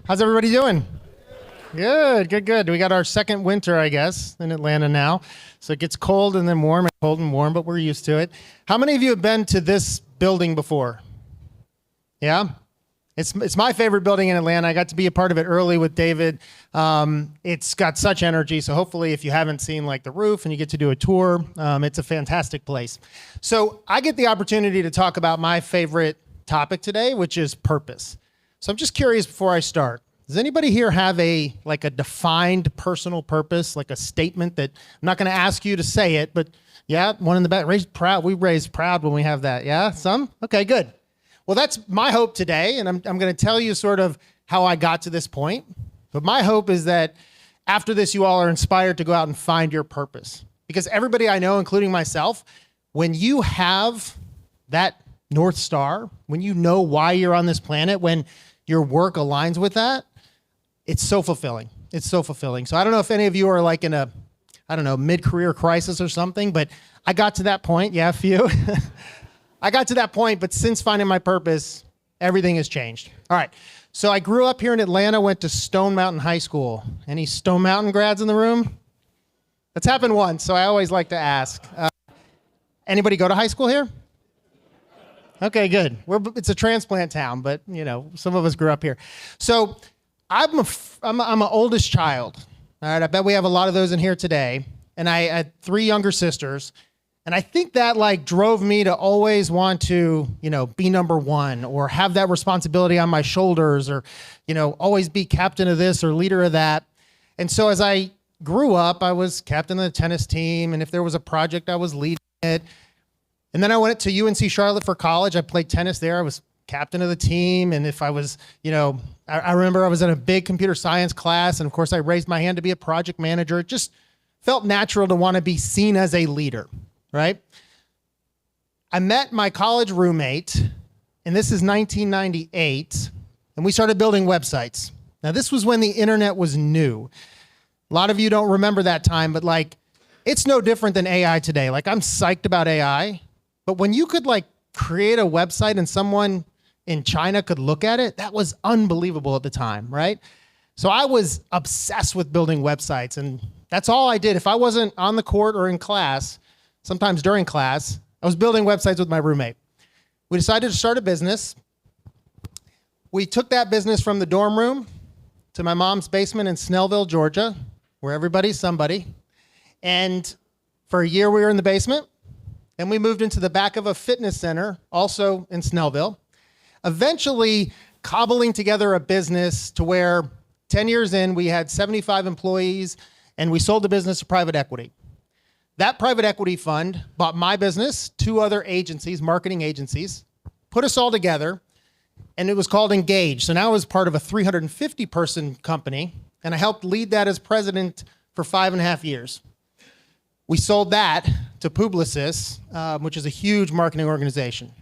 How's everybody doing? Good, good, good. We got our second winter, I guess, in Atlanta now. So it gets cold and then warm and cold and warm, but we're used to it. How many of you have been to this building before? Yeah? It's my favorite building in Atlanta. I got to be a part of it early with David. It's got such energy. So hopefully if you haven't seen like the roof and you get to do a tour, it's a fantastic place. So I get the opportunity to talk about my favorite topic today, which is purpose. So I'm just curious before I start, does anybody here have a defined personal purpose, like a statement that I'm not going to ask you to say it, but yeah, one in the back, raised proud. We raise proud when we have that. Yeah, some? Okay, good. Well, that's my hope today, and I'm going to tell you sort of how I got to this point. But my hope is that after this, you all are inspired to go out and find your purpose. Because everybody I know, including myself, when you have that North Star, when you know why you're on this planet, when your work aligns with that, it's so fulfilling. It's so fulfilling. So I don't know if any of you are like in a, mid-career crisis or something, but I got to that point. Yeah, a few. I got to that point, but since finding my purpose, everything has changed. All right. So I grew up here in Atlanta, went to Stone Mountain High School. Any Stone Mountain grads in the room? That's happened once, so I always like to ask. Anybody go to high school here? Okay, good. It's a transplant town, but some of us grew up here. So I'm an oldest child. All right, I bet we have a lot of those in here today. And I had 3 younger sisters. And I think that drove me to always want to, be number one or have that responsibility on my shoulders or, always be captain of this or leader of that. And so as I grew up, I was captain of the tennis team. And if there was a project, I was leading it. And then I went to UNC Charlotte for college. I played tennis there. I was captain of the team. And if I was, I remember I was in a big computer science class. And of course I raised my hand to be a project manager. It just felt natural to want to be seen as a leader. Right? I met my college roommate, and this is 1998, and we started building websites. Now, this was when the internet was new. A lot of you don't remember that time, but it's no different than AI today. I'm psyched about AI, but when you could create a website and someone in China could look at it, that was unbelievable at the time, right? So I was obsessed with building websites, and that's all I did. If I wasn't on the court or in class, sometimes during class, I was building websites with my roommate. We decided to start a business. We took that business from the dorm room to my mom's basement in Snellville, Georgia, where everybody's somebody. And for a year, we were in the basement. And we moved into the back of a fitness center, also in Snellville, eventually cobbling together a business to where 10 years in, we had 75 employees, and we sold the business to private equity. That private equity fund bought my business, 2 other agencies, marketing agencies, put us all together, and it was called Engage. So now I was part of a 350-person company, and I helped lead that as president for 5.5 years. We sold that to Publicis, which is a huge marketing organization.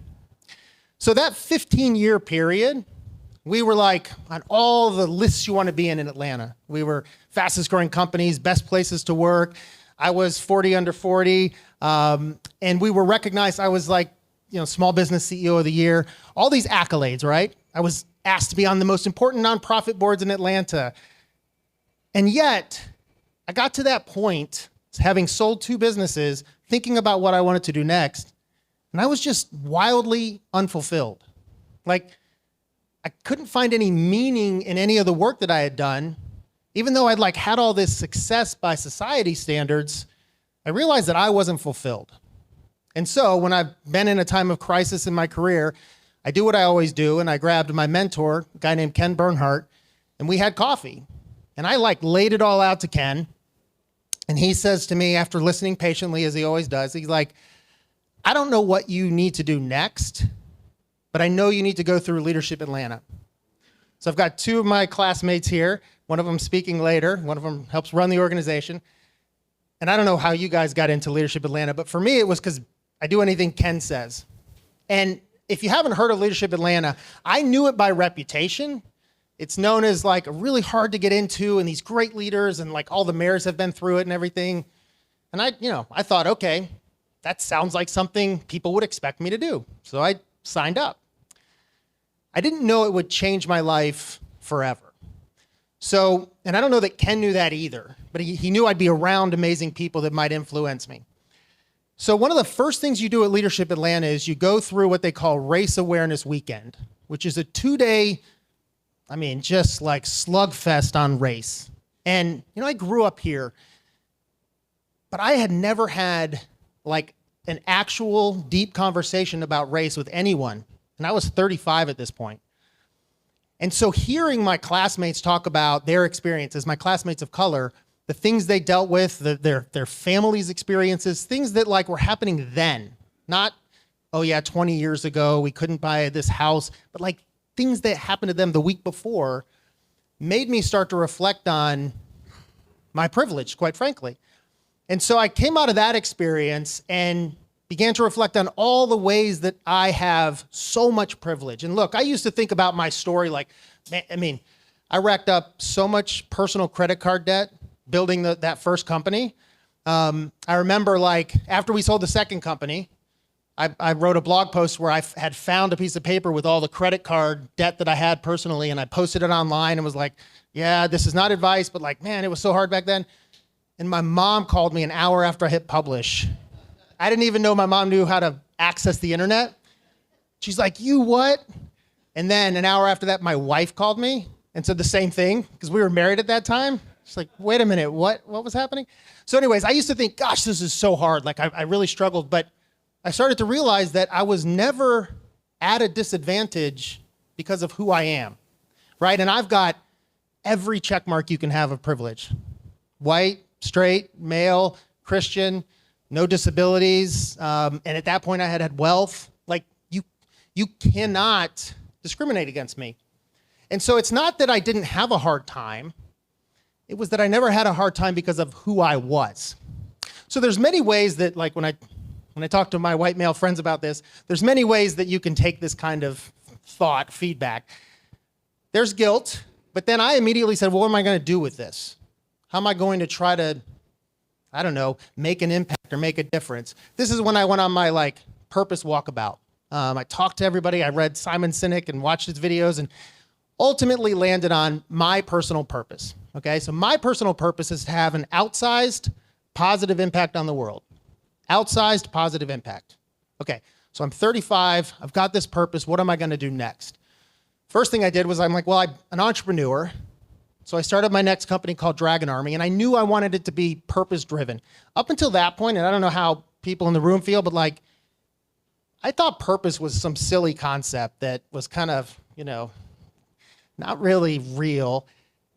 So that 15-year period, we were on all the lists you want to be in Atlanta. We were fastest growing companies, best places to work. I was 40 under 40, and we were recognized. I was small business CEO of the year, all these accolades, right? I was asked to be on the most important nonprofit boards in Atlanta. And yet, I got to that point, having sold 2 businesses, thinking about what I wanted to do next, and I was just wildly unfulfilled. I couldn't find any meaning in any of the work that I had done. Even though I'd had all this success by society standards, I realized that I wasn't fulfilled. And so when I've been in a time of crisis in my career, I do what I always do, and I grabbed my mentor, a guy named Ken Bernhardt, and we had coffee. And I laid it all out to Ken. And he says to me, after listening patiently, as he always does, he's like, I don't know what you need to do next, but I know you need to go through Leadership Atlanta. So I've got 2 of my classmates here. One of them speaking later. One of them helps run the organization. And I don't know how you guys got into Leadership Atlanta, but for me, it was because I do anything Ken says. And if you haven't heard of Leadership Atlanta, I knew it by reputation. It's known as really hard to get into, and these great leaders, and all the mayors have been through it and everything. And I thought, okay, that sounds like something people would expect me to do. So I signed up. I didn't know it would change my life forever. So, and I don't know that Ken knew that either, but he knew I'd be around amazing people that might influence me. So one of the first things you do at Leadership Atlanta is you go through what they call Race Awareness Weekend, which is a 2-day, just like slugfest on race. And, I grew up here, but I had never had like an actual deep conversation about race with anyone. And I was 35 at this point. And so hearing my classmates talk about their experiences, my classmates of color, the things they dealt with, their families' experiences, things that like were happening then, not, 20 years ago, we couldn't buy this house, but like things that happened to them the week before made me start to reflect on my privilege, quite frankly. And so I came out of that experience and began to reflect on all the ways that I have so much privilege. And look, I used to think about my story like, I racked up so much personal credit card debt building that first company. I remember like after we sold the second company, I wrote a blog post where I had found a piece of paper with all the credit card debt that I had personally, and I posted it online and was like, yeah, this is not advice, but like, man, it was so hard back then. And my mom called me an hour after I hit publish. I didn't even know my mom knew how to access the internet. She's like, you what? And then an hour after that, my wife called me and said the same thing because we were married at that time. She's like, wait a minute, what was happening? So anyways, I used to think, gosh, this is so hard. Like I really struggled, but I started to realize that I was never at a disadvantage because of who I am, right? And I've got every check mark you can have of privilege. White, straight, male, Christian, no disabilities, and at that point I had wealth. Like you cannot discriminate against me. And so it's not that I didn't have a hard time, it was that I never had a hard time because of who I was. So there's many ways that like when I talk to my white male friends about this, there's many ways that you can take this kind of thought, feedback. There's guilt, but then I immediately said, well, what am I going to do with this? How am I going to try to, make an impact or make a difference? This is when I went on my like purpose walkabout. I talked to everybody. I read Simon Sinek and watched his videos and ultimately landed on my personal purpose. Okay, so my personal purpose is to have an outsized positive impact on the world. Outsized positive impact. Okay, so I'm 35. I've got this purpose. What am I going to do next? First thing I did was I'm like, well, I'm an entrepreneur. So I started my next company called Dragon Army, and I knew I wanted it to be purpose-driven. Up until that point, and I don't know how people in the room feel, but like, I thought purpose was some silly concept that was kind of, not really real.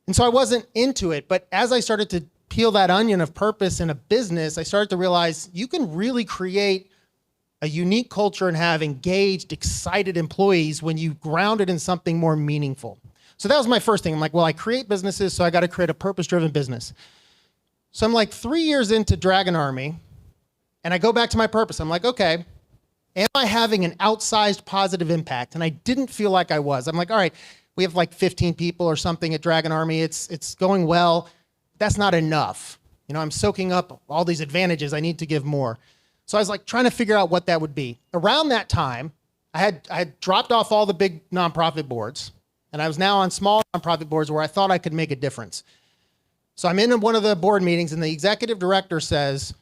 And so I wasn't into it. But as I started to peel that onion of purpose in a business, I started to realize you can really create a unique culture and have engaged, excited employees when you ground it in something more meaningful. So that was my first thing. I'm like, well, I create businesses, so I got to create a purpose-driven business. So I'm like 3 years into Dragon Army, and I go back to my purpose. I'm like, okay, am I having an outsized positive impact? And I didn't feel like I was. I'm like, all right, we have like 15 people or something at Dragon Army. It's going well. That's not enough. I'm soaking up all these advantages. I need to give more. So I was like trying to figure out what that would be. Around that time, I had dropped off all the big nonprofit boards. And I was now on small nonprofit boards where I thought I could make a difference. So I'm in one of the board meetings and the executive director says,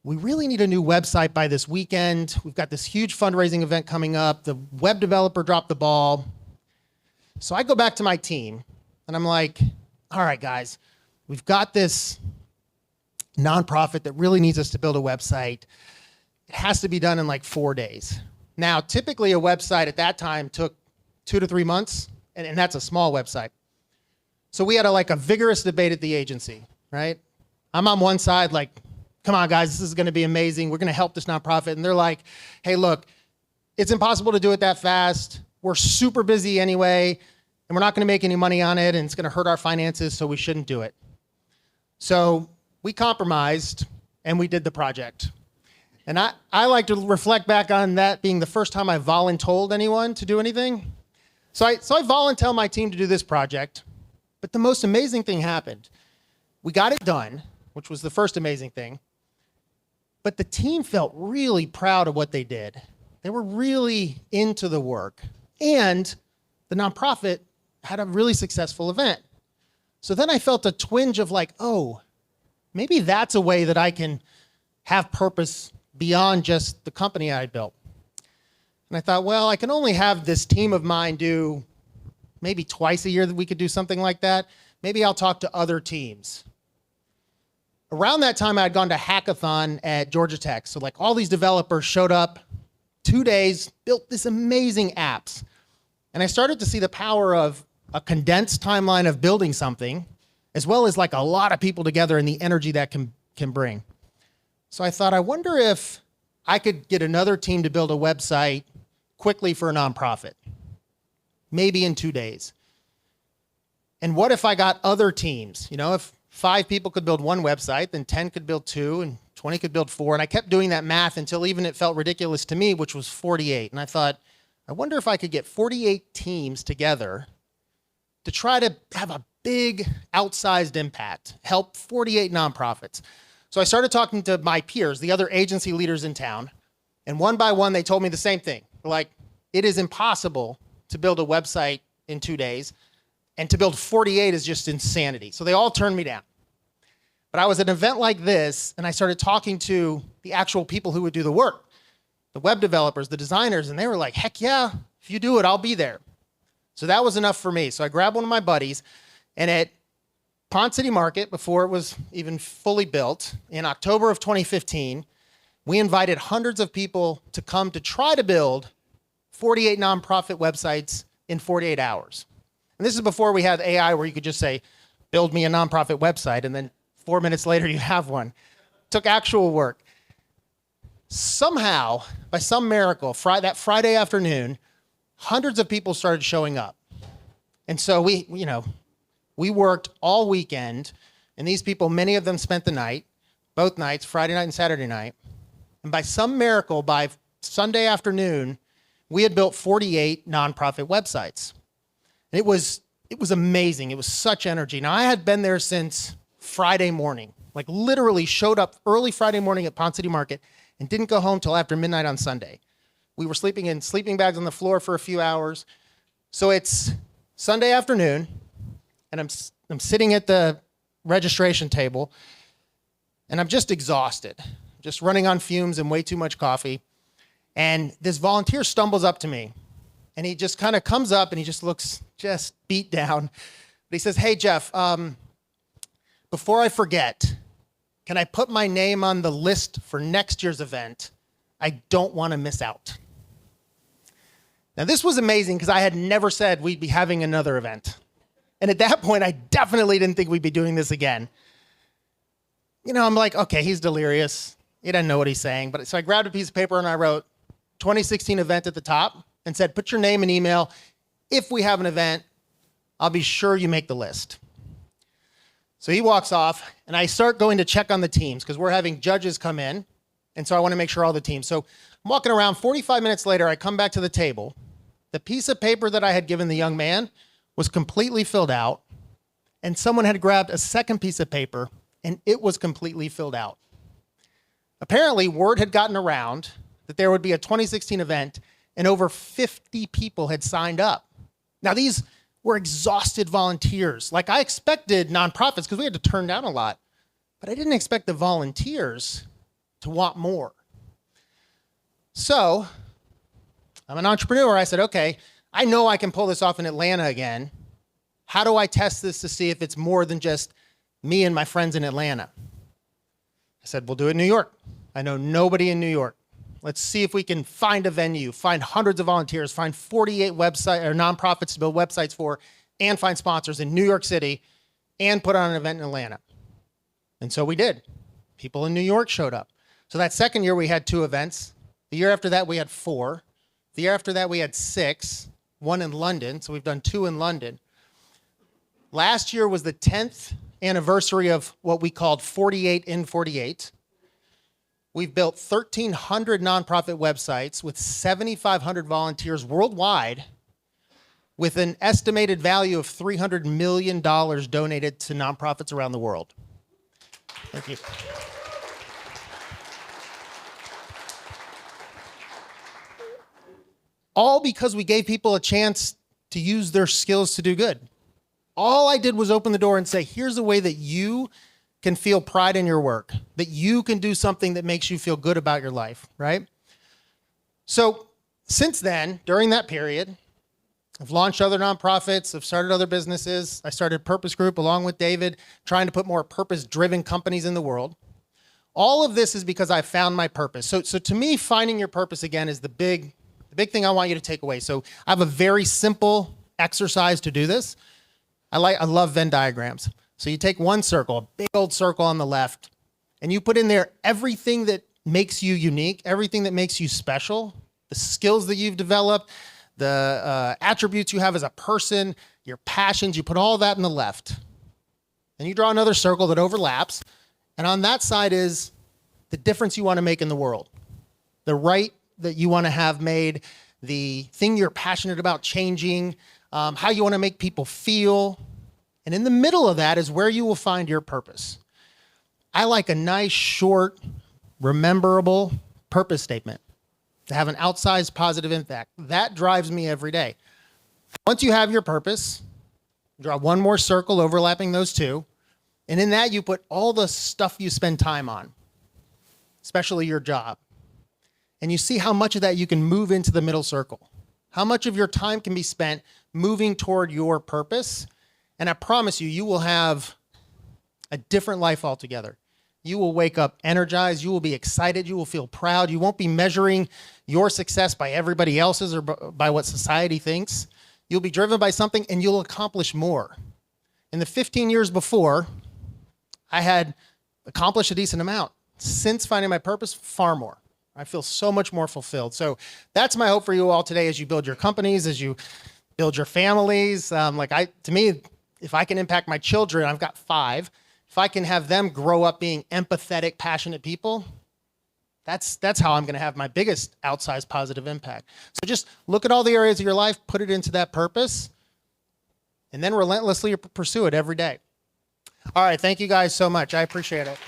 we really need a new website by this weekend. We've got this huge fundraising event coming up. The web developer dropped the ball. So I go back to my team and I'm like, all right, guys, we've got this nonprofit that really needs us to build a website. It has to be done in like 4 days. Now, typically a website at that time took 2 to 3 months. And that's a small website. So we had a vigorous debate at the agency, right? I'm on one side like, come on, guys, this is going to be amazing. We're going to help this nonprofit. And they're like, hey, look, it's impossible to do it that fast. We're super busy anyway, and we're not going to make any money on it, and it's going to hurt our finances, so we shouldn't do it. So we compromised, and we did the project. And I like to reflect back on that being the first time I voluntold anyone to do anything. So I volunteered my team to do this project, but the most amazing thing happened. We got it done, which was the first amazing thing, but the team felt really proud of what they did. They were really into the work, and the nonprofit had a really successful event. So then I felt a twinge of like, oh, maybe that's a way that I can have purpose beyond just the company I built. And I thought, well, I can only have this team of mine do maybe twice a year that we could do something like that. Maybe I'll talk to other teams. Around that time, I had gone to hackathon at Georgia Tech. So like all these developers showed up, 2 days, built this amazing apps. And I started to see the power of a condensed timeline of building something, as well as like a lot of people together and the energy that can bring. So I thought, I wonder if I could get another team to build a website quickly for a nonprofit, maybe in 2 days. And what if I got other teams? You know, if 5 people could build one website, then 10 could build 2, and 20 could build 4. And I kept doing that math until even it felt ridiculous to me, which was 48. And I thought, I wonder if I could get 48 teams together to try to have a big outsized impact, help 48 nonprofits. So I started talking to my peers, the other agency leaders in town, and one by one, they told me the same thing. They're like, it is impossible to build a website in 2 days, and to build 48 is just insanity. So they all turned me down. But I was at an event like this, and I started talking to the actual people who would do the work, the web developers, the designers, and they were like, heck yeah, if you do it, I'll be there. So that was enough for me. So I grabbed one of my buddies, and at Pond City Market, before it was even fully built, in October of 2015, we invited hundreds of people to come to try to build 48 nonprofit websites in 48 hours. And this is before we had AI where you could just say, build me a nonprofit website, and then 4 minutes later you have one. It took actual work. Somehow, by some miracle, that Friday afternoon, hundreds of people started showing up. And so we worked all weekend, and these people, many of them spent the night, both nights, Friday night and Saturday night. And by some miracle, by Sunday afternoon, we had built 48 nonprofit websites. And it was amazing. It was such energy. Now, I had been there since Friday morning, like literally showed up early Friday morning at Pond City Market and didn't go home till after midnight on Sunday. We were sleeping in sleeping bags on the floor for a few hours. So it's Sunday afternoon, and I'm sitting at the registration table, and I'm just exhausted, just running on fumes and way too much coffee. And this volunteer stumbles up to me, and he just kind of comes up, and he just looks just beat down. But he says, hey, Jeff, before I forget, can I put my name on the list for next year's event? I don't want to miss out. Now, this was amazing because I had never said we'd be having another event. And at that point, I definitely didn't think we'd be doing this again. You know, I'm like, okay, he's delirious. He doesn't know what he's saying. But so I grabbed a piece of paper and I wrote 2016 event at the top and said, put your name and email. If we have an event, I'll be sure you make the list. So he walks off, and I start going to check on the teams because we're having judges come in. And so I want to make sure all the teams. So I'm walking around. 45 minutes later, I come back to the table. The piece of paper that I had given the young man was completely filled out, and someone had grabbed a second piece of paper, and it was completely filled out. Apparently, word had gotten around that there would be a 2016 event, and over 50 people had signed up. Now, these were exhausted volunteers. Like, I expected nonprofits, because we had to turn down a lot, but I didn't expect the volunteers to want more. So I'm an entrepreneur. I said, okay, I know I can pull this off in Atlanta again. How do I test this to see if it's more than just me and my friends in Atlanta? I said, we'll do it in New York. I know nobody in New York. Let's see if we can find a venue, find hundreds of volunteers, find 48 website or nonprofits to build websites for, and find sponsors in New York City, and put on an event in Atlanta. And so we did. People in New York showed up. So that second year we had 2 events. The year after that we had 4. The year after that we had 6, 1 in London. So we've done 2 in London. Last year was the 10th anniversary of what we called 48 in 48. We've built 1,300 nonprofit websites with 7,500 volunteers worldwide, with an estimated value of $300 million donated to nonprofits around the world. Thank you. All because we gave people a chance to use their skills to do good. All I did was open the door and say, here's a way that you can feel pride in your work, that you can do something that makes you feel good about your life, right? So since then, during that period, I've launched other nonprofits, I've started other businesses. I started Purpose Group along with David, trying to put more purpose-driven companies in the world. All of this is because I found my purpose. So to me, finding your purpose again is the big thing I want you to take away. So I have a very simple exercise to do this. I love Venn diagrams. So you take one circle, a big old circle on the left, and you put in there everything that makes you unique, everything that makes you special, the skills that you've developed, the attributes you have as a person, your passions, you put all that in the left. Then you draw another circle that overlaps, and on that side is the difference you want to make in the world, the right that you want to have made, the thing you're passionate about changing, how you want to make people feel. And in the middle of that is where you will find your purpose. I like a nice, short, rememberable purpose statement to have an outsized positive impact. That drives me every day. Once you have your purpose, draw one more circle overlapping those two. And in that, you put all the stuff you spend time on, especially your job. And you see how much of that you can move into the middle circle. How much of your time can be spent moving toward your purpose. And I promise you, you will have a different life altogether. You will wake up energized. You will be excited. You will feel proud. You won't be measuring your success by everybody else's or by what society thinks. You'll be driven by something and you'll accomplish more. In the 15 years before, I had accomplished a decent amount. Since finding my purpose, far more. I feel so much more fulfilled. So that's my hope for you all today as you build your companies, as you build your families. To me, if I can impact my children, I've got 5. If I can have them grow up being empathetic, passionate people, that's how I'm going to have my biggest outsized positive impact. So just look at all the areas of your life, put it into that purpose, and then relentlessly pursue it every day. All right, thank you guys so much. I appreciate it.